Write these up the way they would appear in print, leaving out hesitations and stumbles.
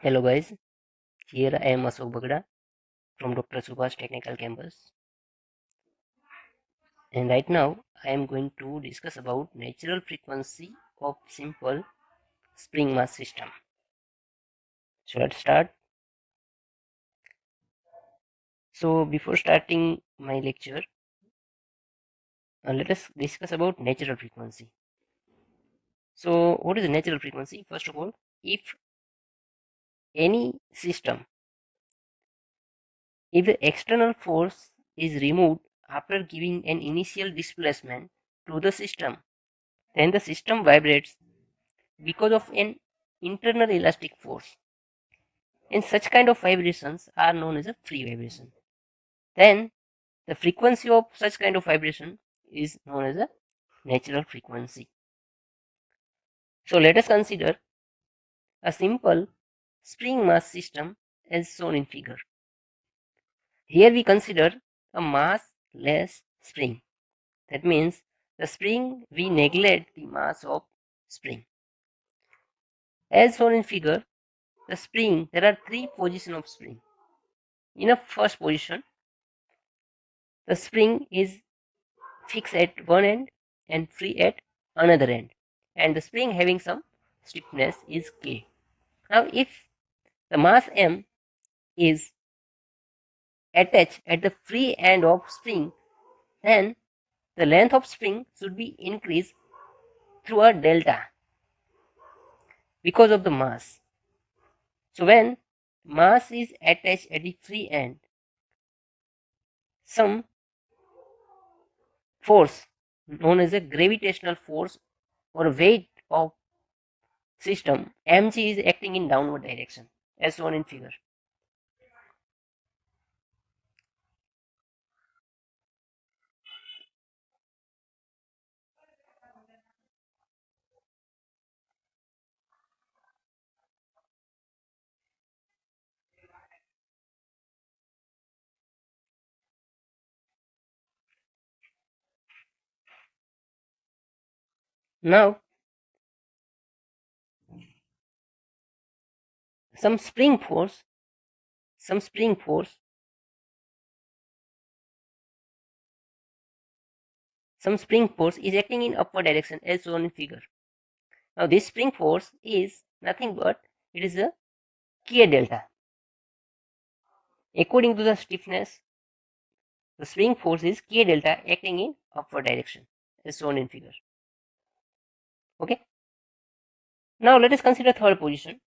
Hello guys, here I am Ashok Bagda from Dr. Subhash Technical Campus, and right now I am going to discuss about natural frequency of simple spring mass system. So let's start. So before starting my lecture, let us discuss about natural frequency. So what is the natural frequency? First of all, if any system, if the external force is removed after giving an initial displacement to the system, then the system vibrates because of an internal elastic force, and such kind of vibrations are known as a free vibration. Then the frequency of such kind of vibration is known as a natural frequency. So let us consider a simple spring mass system as shown in figure. Here we consider a massless spring. That means the spring, we neglect the mass of spring. As shown in figure, the spring, there are three positions of spring. In a first position, the spring is fixed at one end and free at another end, and the spring having some stiffness is K. Now if the mass M is attached at the free end of spring, then the length of spring should be increased through a delta because of the mass. So when mass is attached at the free end, some force known as a gravitational force or weight of system mg is acting in downward direction as shown in figure. Now some spring force is acting in upward direction as shown in figure. Now this spring force is nothing but it is a K delta. According to the stiffness, the spring force is K delta acting in upward direction as shown in figure. Okay. Now let us consider third position.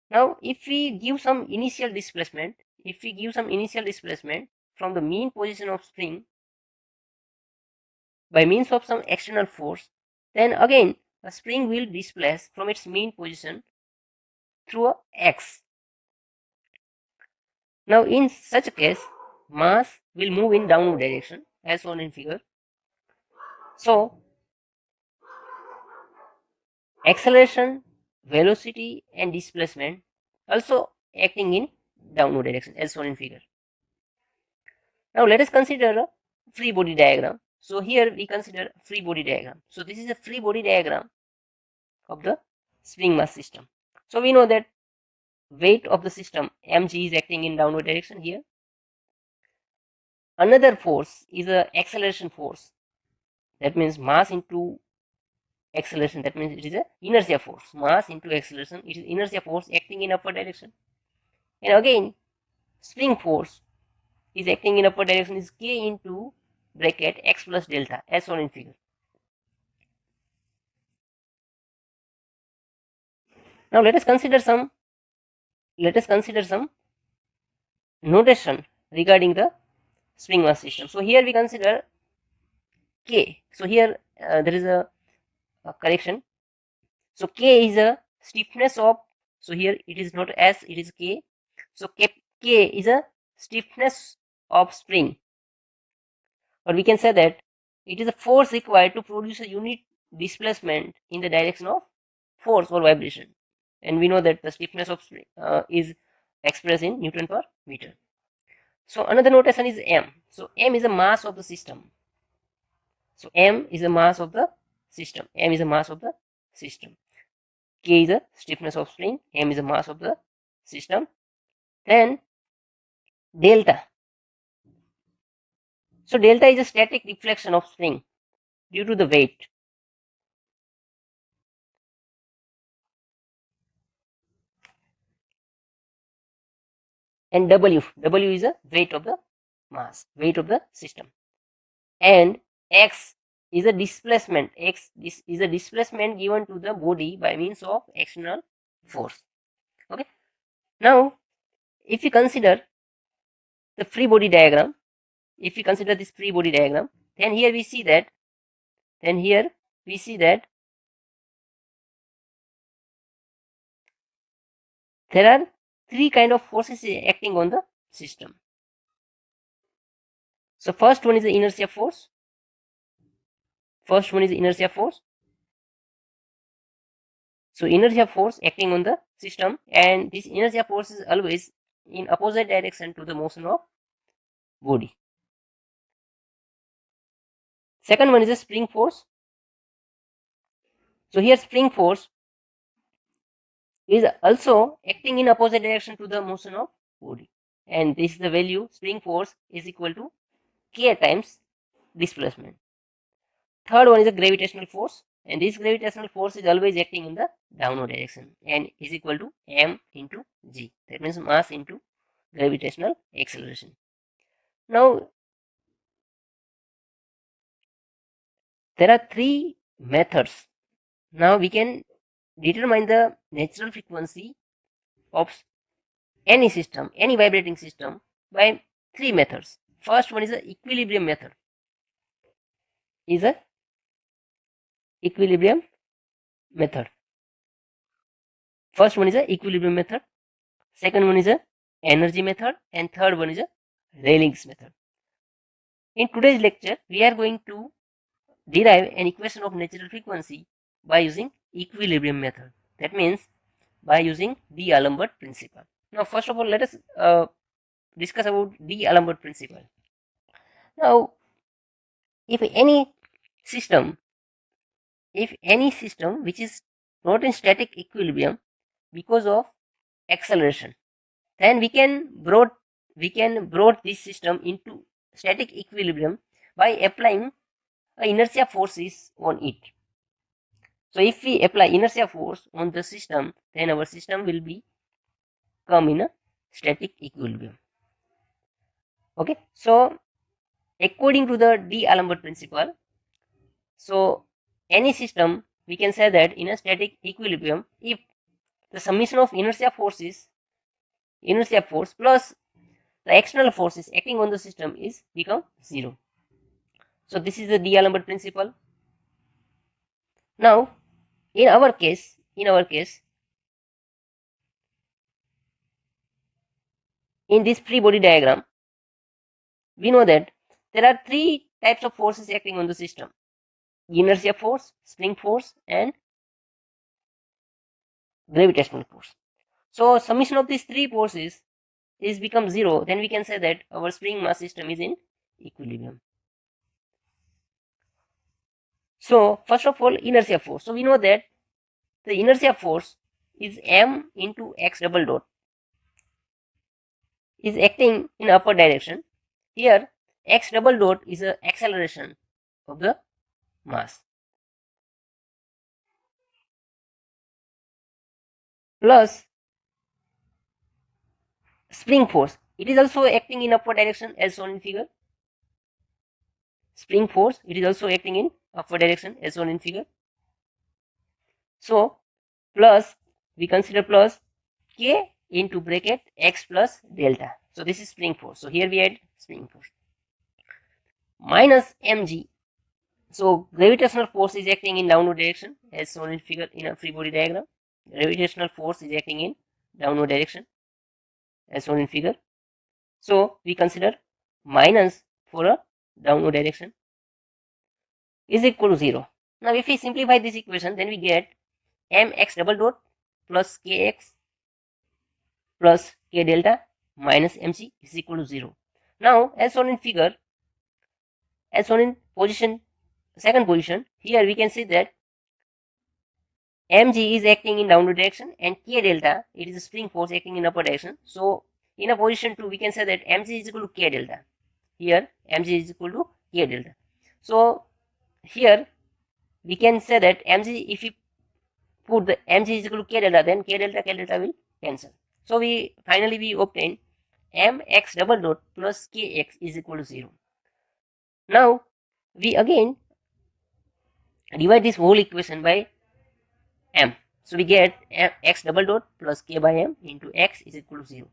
Now if we give some initial displacement from the mean position of spring by means of some external force, then again a spring will displace from its mean position through a x. Now in such a case, mass will move in downward direction as shown in figure. So acceleration, velocity and displacement also acting in downward direction as shown in figure. Now let us consider a free body diagram. So here we consider free body diagram. So this is a free body diagram of the spring mass system. So we know that weight of the system mg is acting in downward direction here. Another force is a acceleration force. That means mass into acceleration. That means it is a inertia force. Mass into acceleration. It is inertia force acting in upward direction. And again, spring force is acting in upward direction is k into bracket x plus delta as shown in figure. Now let us consider some notation regarding the spring mass system. So here we consider K. So here there is a correction. So K is a stiffness of, so here it is not S, it is K. So K is a stiffness of spring, or we can say that it is a force required to produce a unit displacement in the direction of force or vibration. And we know that the stiffness of spring is expressed in Newton per meter. So another notation is M. So M is a mass of the system. So M is a mass of the system. M is a mass of the system. K is a stiffness of spring. M is a mass of the system. Then delta. So delta is a static deflection of spring due to the weight. And W is a weight of the mass, weight of the system. And X is a displacement. This is a displacement given to the body by means of external force. Okay. Now, if you consider the free body diagram, then here we see that there are three kind of forces acting on the system. So first one is the inertia force. So inertia force acting on the system, and this inertia force is always in opposite direction to the motion of body. Second one is the spring force. So here spring force is also acting in opposite direction to the motion of body, and this is the value. Spring force is equal to K times displacement. Third one is the gravitational force, and this gravitational force is always acting in the downward direction and is equal to m into g. That means mass into gravitational acceleration. Now there are three methods. Now we can determine the natural frequency of any system, any vibrating system, by three methods. First one is the equilibrium method. First one is a equilibrium method. Second one is a energy method, and third one is a Rayling's method. In today's lecture, we are going to derive an equation of natural frequency by using equilibrium method. That means by using D'Alembert principle. Now, first of all, let us discuss about D'Alembert principle. Now, if any system which is not in static equilibrium because of acceleration, then we can brought this system into static equilibrium by applying inertia forces on it. So if we apply inertia force on the system, then our system will come in a static equilibrium. Okay, so according to the D'Alembert principle, so any system, we can say that in a static equilibrium, if the summation of inertia force plus the external forces acting on the system is become 0. So this is the D'Alembert principle. Now, in our case, in this free body diagram, we know that there are three types of forces acting on the system: inertia force, spring force, and gravitational force. So summation of these three forces is become 0, then we can say that our spring mass system is in equilibrium. So first of all, inertia force. So we know that the inertia force is m into x double dot, is acting in upward direction. Here x double dot is a acceleration of the mass, plus spring force. It is also acting in upward direction as shown in figure. Spring force, it is also acting in upward direction as shown in figure. So plus, we consider plus k into bracket x plus delta. So this is spring force. So here we add spring force minus mg. So gravitational force is acting in downward direction as shown in figure in a free body diagram. Gravitational force is acting in downward direction as shown in figure. So we consider minus for a downward direction is equal to 0. Now if we simplify this equation, then we get mx double dot plus kx plus k delta minus mg is equal to 0. Now as shown in figure, as shown in second position, here we can see that mg is acting in downward direction and k delta, it is a spring force acting in upward direction. So in a position 2, we can say that mg is equal to k delta. Here mg is equal to k delta. So here we can say that mg, if we put the mg is equal to k delta, then k delta will cancel. So we finally we obtain mx double dot plus kx is equal to 0. Now we again divide this whole equation by m. So we get x double dot plus k by m into x is equal to 0.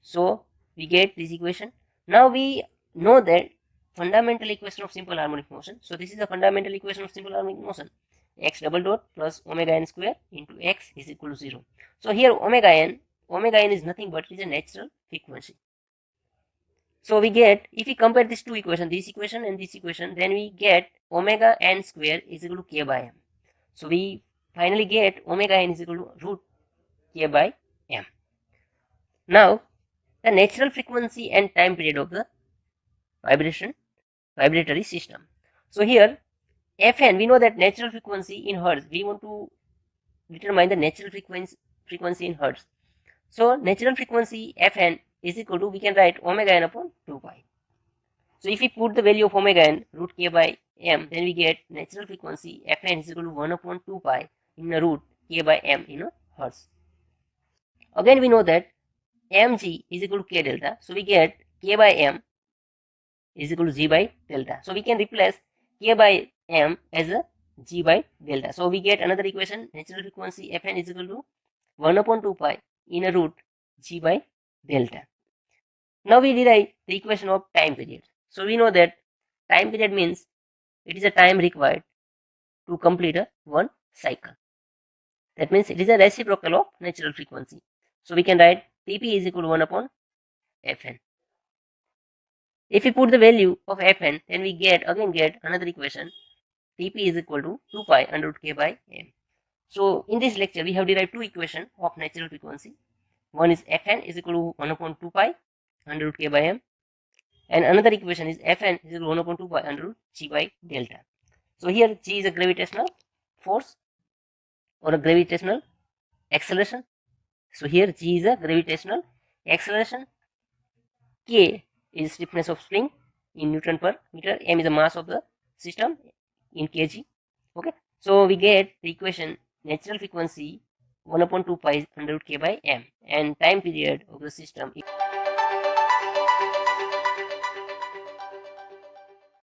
So we get this equation. Now we know that fundamental equation of simple harmonic motion. So this is the fundamental equation of simple harmonic motion. X double dot plus omega n square into x is equal to 0. So here omega n is nothing but it is a natural frequency. So we get, if we compare these two equations, this equation and this equation, then we get omega n square is equal to k by m. So we finally get omega n is equal to root k by m. Now the natural frequency and time period of the vibratory system. So here Fn, we know that natural frequency in hertz. We want to determine the natural frequency in hertz. So natural frequency Fn is equal to, we can write omega n upon 2 pi. So if we put the value of omega n root k by m, then we get natural frequency Fn is equal to 1 upon 2 pi in a root k by m in a hertz. Again we know that mg is equal to k delta. So we get k by m is equal to g by delta. So we can replace k by m as a g by delta. So we get another equation, natural frequency Fn is equal to 1 upon 2 pi in a root g by delta. Now we derive the equation of time period. So we know that time period means it is a time required to complete a one cycle. That means it is a reciprocal of natural frequency. So we can write Tp is equal to 1 upon Fn. If we put the value of Fn, then we get another equation, Tp is equal to 2 pi under root k by m. So in this lecture we have derived two equations of natural frequency. One is Fn is equal to 1 upon 2 pi under root k by m, and another equation is Fn is equal to 1 upon 2 pi under root g by delta. So here g is a gravitational force or a gravitational acceleration. So here g is a gravitational acceleration, k is stiffness of spring in Newton per meter, m is the mass of the system in kg. Okay, so we get the equation natural frequency 1 upon 2 pi under root k by m, and time period of the system